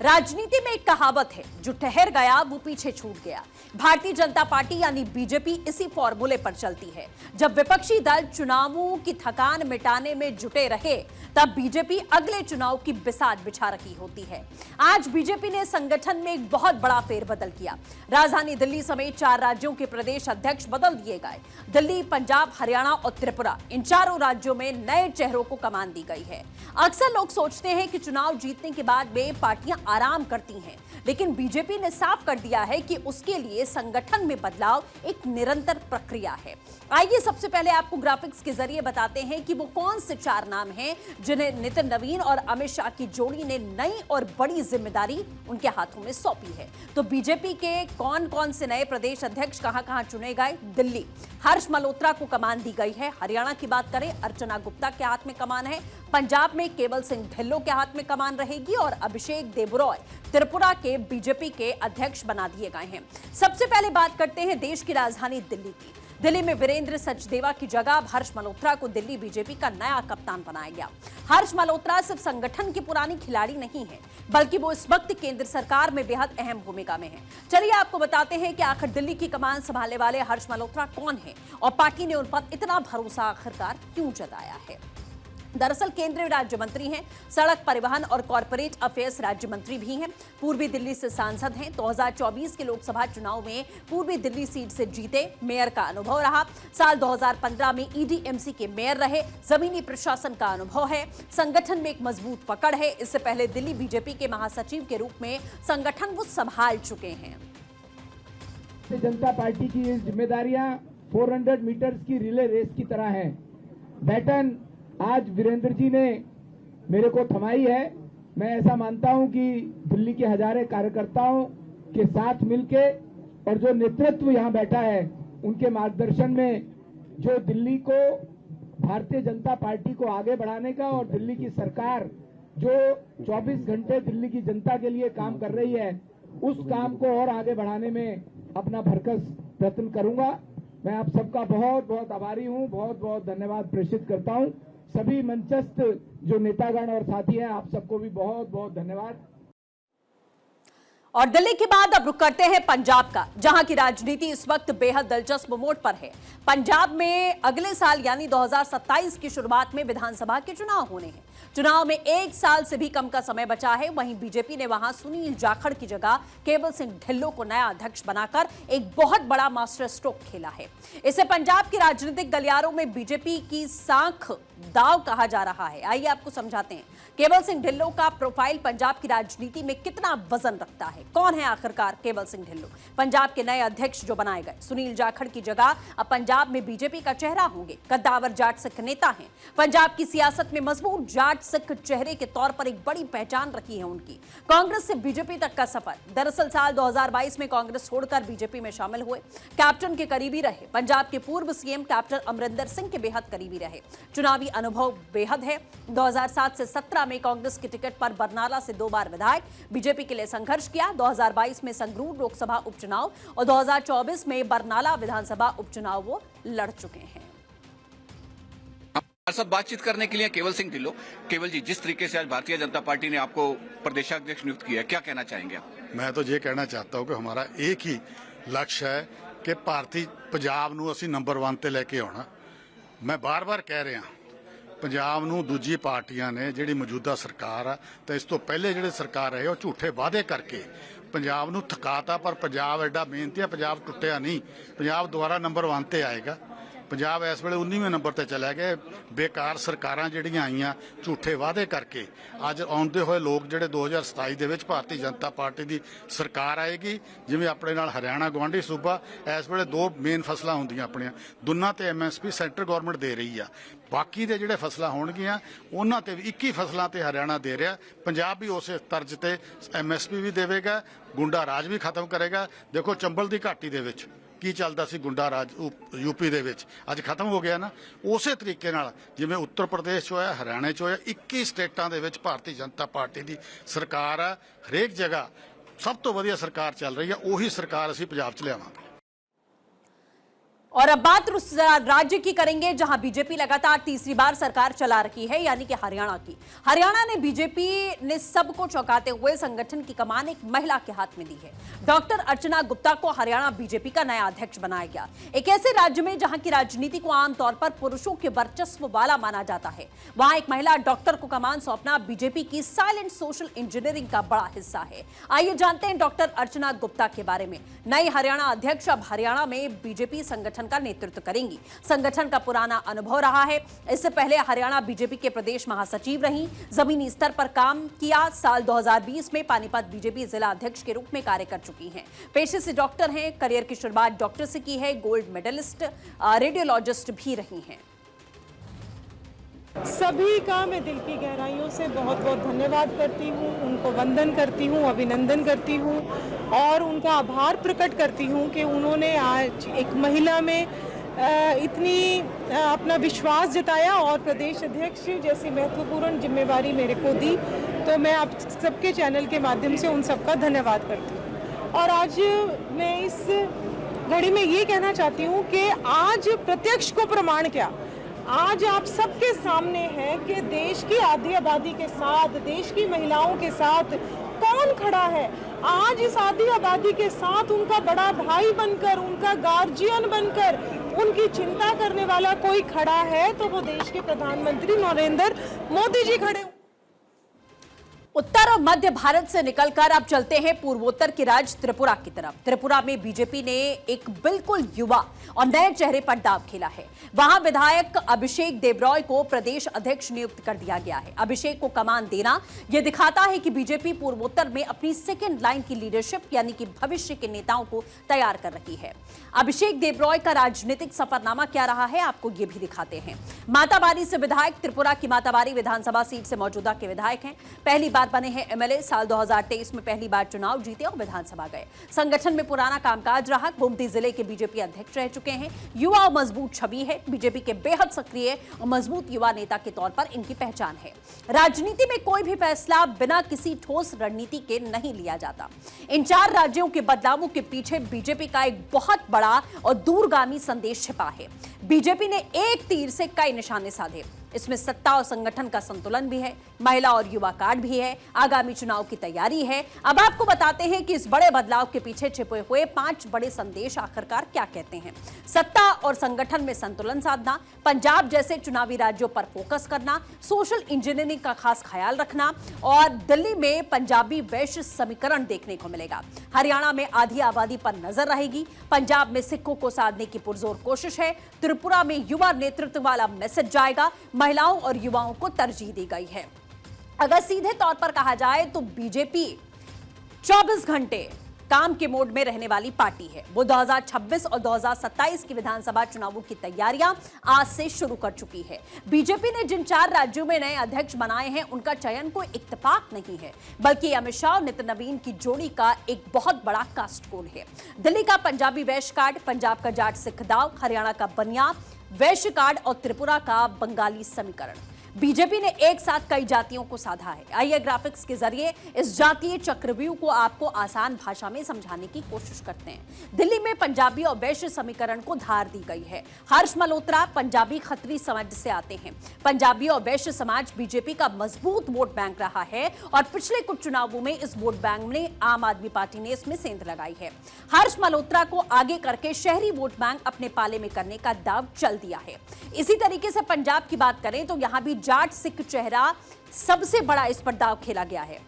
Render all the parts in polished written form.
राजनीति में एक कहावत है, जो ठहर गया वो पीछे छूट गया। भारतीय जनता पार्टी यानी बीजेपी इसी फॉर्मूले पर चलती है। जब विपक्षी दल चुनावों की थकान मिटाने में जुटे रहे, तब बीजेपी अगले चुनाव की बिसात बिछा रही होती है। आज बीजेपी ने संगठन में एक बहुत बड़ा फेरबदल किया। राजधानी दिल्ली समेत 4 राज्यों के प्रदेश अध्यक्ष बदल दिए गए। दिल्ली, पंजाब, हरियाणा और त्रिपुरा, इन चारों राज्यों में नए चेहरों को कमान दी गई है। अक्सर लोग सोचते हैं कि चुनाव जीतने के बाद वे पार्टियां आराम करती हैं, लेकिन बीजेपी ने साफ कर दिया है कि उसके लिए संगठन में बदलाव एक निरंतर प्रक्रिया है। आइए सबसे पहले आपको ग्राफिक्स के जरिए बताते हैं कि वो कौन से 4 नाम हैं जिन्हें नितिन नवीन और अमित शाह की जोड़ी ने नई और बड़ी जिम्मेदारी उनके हाथों में सौंपी है। तो बीजेपी के कौन-कौन से नए प्रदेश अध्यक्ष कहां-कहां चुने गए? दिल्ली, हर्ष मल्होत्रा को कमान दी गई है। हरियाणा की बात करें, अर्चना गुप्ता के हाथ में कमान है। पंजाब में केवल सिंह ढिल्लों के हाथ में कमान रहेगी और अभिषेक देबरॉय त्रिपुरा के बीजेपी के अध्यक्ष बना दिए गए हैं। सबसे पहले बात करते हैं देश की राजधानी दिल्ली की। दिल्ली में वीरेंद्र सचदेवा की जगह हर्ष मल्होत्रा को दिल्ली बीजेपी का नया कप्तान बनाया गया। हर्ष मल्होत्रा सिर्फ संगठन की पुरानी खिलाड़ी नहीं है, बल्कि वो इस वक्त केंद्र सरकार में बेहद अहम भूमिका में है। चलिए आपको बताते हैं कि आखिर दिल्ली की कमान संभालने वाले हर्ष मल्होत्रा कौन है और पार्टी ने उन पर इतना भरोसा आखिरकार क्यों जताया है। दरअसल केंद्रीय राज्य मंत्री हैं, सड़क परिवहन और कॉर्पोरेट अफेयर्स राज्य मंत्री भी हैं, पूर्वी दिल्ली से सांसद हैं। 2024 के लोकसभा चुनाव में पूर्वी दिल्ली सीट से जीते, मेयर का अनुभव रहा। साल 2015 में ईडीएमसी के मेयर रहे, जमीनी प्रशासन का अनुभव है, संगठन में एक मजबूत पकड़ है। इससे पहले दिल्ली बीजेपी के महासचिव के रूप में संगठन वो संभाल चुके हैं। जनता पार्टी की ये जिम्मेदारियां 400 मीटर्स की रिले रेस की तरह है। बैटन आज वीरेंद्र जी ने मेरे को थमाई है। मैं ऐसा मानता हूं कि दिल्ली के हजारों कार्यकर्ताओं के साथ मिलके और जो नेतृत्व यहां बैठा है, उनके मार्गदर्शन में जो दिल्ली को, भारतीय जनता पार्टी को आगे बढ़ाने का और दिल्ली की सरकार जो 24 घंटे दिल्ली की जनता के लिए काम कर रही है, उस काम को और आगे बढ़ाने में अपना भरसक प्रयत्न करूंगा। मैं आप सबका बहुत बहुत आभारी हूं, बहुत बहुत धन्यवाद प्रेषित करता हूं। सभी मंचस्थ जो नेतागण और साथी हैं, आप सबको भी बहुत बहुत धन्यवाद। और दिल्ली के बाद अब रुक करते हैं पंजाब का, जहां की राजनीति इस वक्त बेहद दिलचस्प मोड़ पर है। पंजाब में अगले साल यानी 2027 की शुरुआत में विधानसभा के चुनाव होने हैं। चुनाव में 1 साल से भी कम का समय बचा है। वहीं बीजेपी ने वहां सुनील जाखड़ की जगह केवल सिंह ढिल्लों को नया अध्यक्ष बनाकर एक बहुत बड़ा मास्टर स्ट्रोक खेला है। इसे पंजाब के राजनीतिक गलियारों में बीजेपी की सांख दाव कहा जा रहा है। आइए आपको समझाते हैं केवल सिंह ढिल्लों का प्रोफाइल पंजाब की राजनीति में कितना वजन रखता है। कौन है आखिरकार केवल सिंह ढिल्लों? पंजाब के नए अध्यक्ष जो बनाए गए, सुनील जाखड़ की जगह अब पंजाब में बीजेपी का चेहरा होंगे। कद्दावर जाट सिख नेता हैं। पंजाब की सियासत में मजबूत जाट सिख चेहरे के तौर पर एक बड़ी पहचान रखी है उनकी। कांग्रेस से बीजेपी तक का सफर। दरअसल साल 2022 में कांग्रेस छोड़कर बीजेपी में शामिल हुए। कैप्टन के करीबी रहे। पंजाब के पूर्व सीएम कैप्टन अमरिंदर सिंह के बेहद करीबी रहे। चुनावी अनुभव बेहद है। 2007 से 17 में कांग्रेस की टिकट पर बरनाला से 2 बार विधायक, बीजेपी के लिए संघर्ष किया। 2022 में संगरूर लोकसभा उपचुनाव और 2024 में बरनाला विधानसभा उपचुनाव वो लड़ चुके हैं। सब बातचीत करने के लिए केवल सिंह ढिल्लों, केवल जी, जिस तरीके से आज भारतीय जनता पार्टी ने आपको प्रदेशाध्यक्ष नियुक्त किया है, क्या कहना चाहेंगे आप? मैं तो ये कहना चाहता हूं कि हमारा एक ही लक्ष्य है कि भारतीय पंजाब ਨੂੰ ਅਸੀਂ ਨੰਬਰ 1 ਤੇ ਲੈ ਕੇ ਆਉਣਾ। मैं बार-बार कह ਰਿਹਾ ਪੰਜਾਬ ਨੂੰ ਦੂਜੀ ਪਾਰਟੀਆਂ ਨੇ, ਜਿਹੜੀ ਮੌਜੂਦਾ ਸਰਕਾਰ ਆ ਤੇ ਇਸ ਤੋਂ ਪਹਿਲੇ ਜਿਹੜੇ ਸਰਕਾਰ ਰਹੇ, ਉਹ ਝੂਠੇ ਵਾਅਦੇ ਕਰਕੇ ਪੰਜਾਬ ਨੂੰ ਥਕਾਤਾ। ਪਰ ਪੰਜਾਬ ਐਡਾ ਮਿਹਨਤੀ ਆ, ਪੰਜਾਬ ਟੁੱਟਿਆ ਨਹੀਂ। ਪੰਜਾਬ ਦੁਬਾਰਾ ਨੰਬਰ 1 ਤੇ ਆਏਗਾ। ਪੰਜਾਬ ਇਸ ਵੇਲੇ 19ਵੇਂ ਨੰਬਰ ਤੇ ਚਲਾ ਗਿਆ। ਬੇਕਾਰ ਸਰਕਾਰਾਂ ਜਿਹੜੀਆਂ ਆਈਆਂ ਝੂਠੇ ਵਾਅਦੇ ਕਰਕੇ, ਅੱਜ ਆਉਂਦੇ ਹੋਏ ਲੋਕ ਜਿਹੜੇ 2027 ਦੇ ਵਿੱਚ ਭਾਰਤੀ ਜਨਤਾ ਪਾਰਟੀ ਦੀ ਸਰਕਾਰ ਆਏਗੀ। ਜਿਵੇਂ ਆਪਣੇ ਨਾਲ ਹਰਿਆਣਾ ਗਵਾਂਢੀ ਸੂਬਾ, ਇਸ ਵੇਲੇ 2 ਮੇਨ ਫਸਲਾਂ ਹੁੰਦੀਆਂ ਆਪਣੀਆਂ, ਦੋਨਾਂ ਤੇ ਐਮਐਸਪੀ ਸੈਂਟਰ ਗਵਰਨਮੈਂਟ ਦੇ ਰਹੀ ਆ। ਬਾਕੀ ਦੇ ਜਿਹੜੇ ਫਸਲਾਂ ਹੋਣਗੀਆਂ ਉਹਨਾਂ ਤੇ 21 ਫਸਲਾਂ ਤੇ ਹਰਿਆਣਾ ਦੇ ਰਿਹਾ। ਪੰਜਾਬ ਵੀ ਉਸੇ ਤਰਜ਼ ਤੇ ਐਮਐਸਪੀ ਵੀ ਦੇਵੇਗਾ, ਗੁੰਡਾ ਰਾਜ ਵੀ ਖਤਮ ਕਰੇਗਾ। ਦੇਖੋ ਚੰਬਲ ਦੀ ਘਾਟੀ ਦੇ ਵਿੱਚ ਕੀ ਚੱਲਦਾ ਸੀ ਗੁੰਡਾ ਰਾਜ यूपी ਦੇ ਵਿੱਚ, ਅੱਜ ਖਤਮ ਹੋ ਗਿਆ ਨਾ। ਉਸੇ ਤਰੀਕੇ ਨਾਲ ਜਿਵੇਂ ਉੱਤਰ ਪ੍ਰਦੇਸ਼ 'ਚ ਹੋਇਆ, ਹਰਿਆਣੇ 'ਚ ਹੋਇਆ, 21 ਸਟੇਟਾਂ ਦੇ ਵਿੱਚ ਭਾਰਤੀ ਜਨਤਾ ਪਾਰਟੀ ਦੀ ਸਰਕਾਰ ਆ। ਹਰੇਕ ਜਗ੍ਹਾ ਸਭ ਤੋਂ ਵਧੀਆ ਸਰਕਾਰ ਚੱਲ ਰਹੀ ਆ। ਉਹੀ ਸਰਕਾਰ ਅਸੀਂ ਪੰਜਾਬ 'ਚ ਲਿਆਵਾਂਗੇ। और अब बात उस राज्य की करेंगे जहां बीजेपी लगातार तीसरी बार सरकार चला रही है, यानी कि हरियाणा की। हरियाणा ने बीजेपी ने सबको चौंकाते हुए संगठन की कमान एक महिला के हाथ में दी है। डॉक्टर अर्चना गुप्ता को हरियाणा बीजेपी का नया अध्यक्ष बनाया गया। एक ऐसे राज्य में जहां की राजनीति को आमतौर पर पुरुषों के वर्चस्व वाला माना जाता है, वहां एक महिला डॉक्टर को कमान सौंपना बीजेपी की साइलेंट सोशल इंजीनियरिंग का बड़ा हिस्सा है। आइए जानते हैं डॉक्टर अर्चना गुप्ता के बारे में। नई हरियाणा अध्यक्ष अब हरियाणा में बीजेपी संगठन का नेतृत्व करेंगी। संगठन का पुराना अनुभव रहा है। इससे पहले हरियाणा बीजेपी के प्रदेश महासचिव रही, जमीनी स्तर पर काम किया। साल 2020 में पानीपत बीजेपी जिला अध्यक्ष के रूप में कार्य कर चुकी हैं। पेशे से डॉक्टर हैं, करियर की शुरुआत डॉक्टर से की है। गोल्ड मेडलिस्ट, रेडियोलॉजिस्ट भी रही हैं। सभी का मैं दिल की गहराइयों से बहुत बहुत धन्यवाद करती हूँ, उनको वंदन करती हूँ, अभिनंदन करती हूँ और उनका आभार प्रकट करती हूँ कि उन्होंने आज एक महिला में इतनी अपना विश्वास जताया और प्रदेश अध्यक्ष जैसी महत्वपूर्ण जिम्मेवारी मेरे को दी। तो मैं आप सबके चैनल के माध्यम से उन सबका धन्यवाद करती हूँ। और आज मैं इस घड़ी में ये कहना चाहती हूँ कि आज प्रत्यक्ष को प्रमाण क्या, आज आप सबके सामने है कि देश की आधी आबादी के साथ, देश की महिलाओं के साथ कौन खड़ा है। आज इस आधी आबादी के साथ उनका बड़ा भाई बनकर, उनका गार्जियन बनकर, उनकी चिंता करने वाला कोई खड़ा है तो वो देश के प्रधानमंत्री नरेंद्र मोदी जी खड़े। उत्तर और मध्य भारत से निकलकर अब चलते हैं पूर्वोत्तर के राज्य त्रिपुरा की तरफ। त्रिपुरा में बीजेपी ने एक बिल्कुल युवा और नए चेहरे पर दांव खेला है। वहां विधायक अभिषेक देवरॉय को प्रदेश अध्यक्ष नियुक्त कर दिया गया है। अभिषेक को कमान देना यह दिखाता है कि बीजेपी पूर्वोत्तर में अपनी सेकेंड लाइन की लीडरशिप यानी कि भविष्य के नेताओं को तैयार कर रही है। अभिषेक देवरॉय का राजनीतिक सफरनामा क्या रहा है, आपको ये भी दिखाते हैं। माताबारी से विधायक, त्रिपुरा की माताबारी विधानसभा सीट से मौजूदा के विधायक हैं। पहली बार बने हैं एमएलए। साल 2023 में पहली बार चुनाव जीते और विधानसभा गए। संगठन में पुराना कामकाज रहा। गोमती जिले के बीजेपी अध्यक्ष रह चुके हैं। युवा और मजबूत छवि है। बीजेपी के बेहद सक्रिय और मजबूत युवा नेता के तौर पर इनकी पहचान है। राजनीति में कोई भी फैसला बिना किसी ठोस रणनीति के नहीं लिया जाता। इन 4 राज्यों के बदलावों के पीछे बीजेपी का एक बहुत बड़ा और दूरगामी संदेश छिपा है। बीजेपी ने एक तीर से कई निशाने साधे। इसमें सत्ता और संगठन का संतुलन भी है, महिला और युवा कार्ड भी है, आगामी चुनाव की तैयारी है। अब आपको बताते हैं कि इस बड़े बदलाव के पीछे छिपे हुए 5 बड़े संदेश आखिरकार क्या कहते हैं। सत्ता और संगठन में संतुलन साधना, पंजाब जैसे चुनावी राज्यों पर फोकस करना, सोशल इंजीनियरिंग का खास ख्याल रखना और दिल्ली में पंजाबी वैश्य समीकरण देखने को मिलेगा। हरियाणा में आधी आबादी पर नजर रहेगी। पंजाब में सिखों को साधने की पुरजोर कोशिश है। त्रिपुरा में युवा नेतृत्व वाला मैसेज जाएगा। महिलाओं और युवाओं को तरजीह दी गई है। अगर सीधे तौर पर कहा जाए तो बीजेपी 24 घंटे काम के मोड में रहने वाली पार्टी है। वो 2026 और 2027 की विधानसभा चुनावों की तैयारियां आज से शुरू कर चुकी है। बीजेपी ने जिन 4 राज्यों में नए अध्यक्ष बनाए हैं, उनका चयन कोई इत्तेफाक नहीं है, बल्कि अमित शाह और नितिन नवीन की जोड़ी का एक बहुत बड़ा कास्ट कोड है। दिल्ली का पंजाबी वैश्य कार्ड, पंजाब का जाट सिख दाव, हरियाणा का बनिया वैश्य कार्ड और त्रिपुरा का बंगाली समीकरण। बीजेपी ने एक साथ कई जातियों को साधा है। आइए ग्राफिक्स के जरिए इस जातीय चक्रव्यूह को आपको आसान भाषा में समझाने की कोशिश करते हैं। दिल्ली में पंजाबी और वैश्य समीकरण को धार दी गई है। हर्ष मल्होत्रा पंजाबी खत्री समाज से आते हैं। पंजाबी और वैश्य समाज बीजेपी का मजबूत वोट बैंक रहा है और पिछले कुछ चुनावों में इस वोट बैंक में आम आदमी पार्टी ने इसमें सेंध लगाई है। हर्ष मल्होत्रा को आगे करके शहरी वोट बैंक अपने पाले में करने का दाव चल दिया है। इसी तरीके से पंजाब की बात करें तो यहां भी जाट सिख चेहरा सबसे बड़ा इस पर दांव खेला गया है।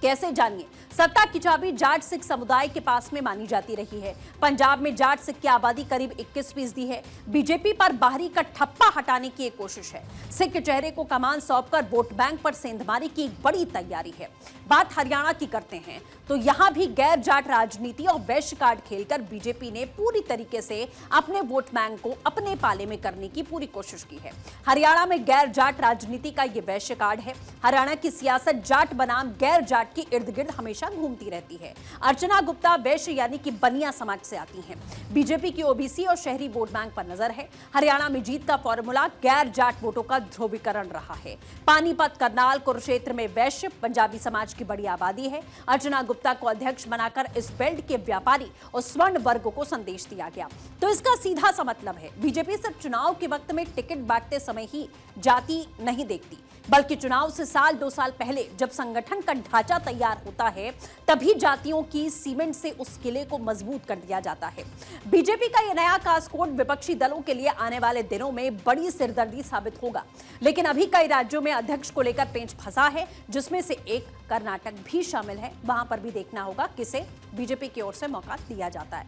कैसे, जानिए। सत्ता की चाबी जाट सिख समुदाय के पास में मानी जाती रही है। पंजाब में जाट सिख की आबादी करीब 21% है। बीजेपी पर बाहरी का ठप्पा हटाने की एक कोशिश है। सिख चेहरे को कमान सौंपकर वोट बैंक पर सेंधमारी की एक बड़ी तैयारी है। बात हरियाणा की करते हैं तो यहां भी गैर जाट राजनीति और वैश्य कार्ड खेलकर बीजेपी ने पूरी तरीके से अपने वोट बैंक को अपने पाले में करने की पूरी कोशिश की है। हरियाणा में गैर जाट राजनीति का यह वैश्य कार्ड है। हरियाणा की सियासत जाट बनाम गैर जाट जाट के इर्द गिर्द हमेशा घूमती रहती है। अर्चना गुप्ता वैश्य यानी कि बनिया समाज से आती हैं। बीजेपी की ओबीसी और शहरी वोट बैंक पर नजर है। हरियाणा में जीत का फॉर्मूला गैर जाट वोटों का ध्रुवीकरण रहा है। पानीपत, करनाल, कुरुक्षेत्र में वैश्य पंजाबी समाज की बड़ी आबादी है। अर्चना गुप्ता को अध्यक्ष बनाकर इस बेल्ट के व्यापारी और स्वर्ण वर्ग को संदेश दिया गया। तो इसका सीधा सा मतलब है बीजेपी सिर्फ चुनाव के वक्त में टिकट बांटते समय ही जाति नहीं देखती, बल्कि चुनाव से साल 2 साल पहले जब संगठन का ढांचा तैयार होता है तभी जातियों की सीमेंट से उस किले को मजबूत कर दिया जाता है। बीजेपी का यह नया कास्ट कोड विपक्षी दलों के लिए आने वाले दिनों में बड़ी सिरदर्दी साबित होगा। लेकिन अभी कई राज्यों में अध्यक्ष को लेकर पेंच फंसा है, जिसमें से एक कर्नाटक भी शामिल है। वहां पर भी देखना होगा किसे बीजेपी की ओर से मौका दिया जाता है।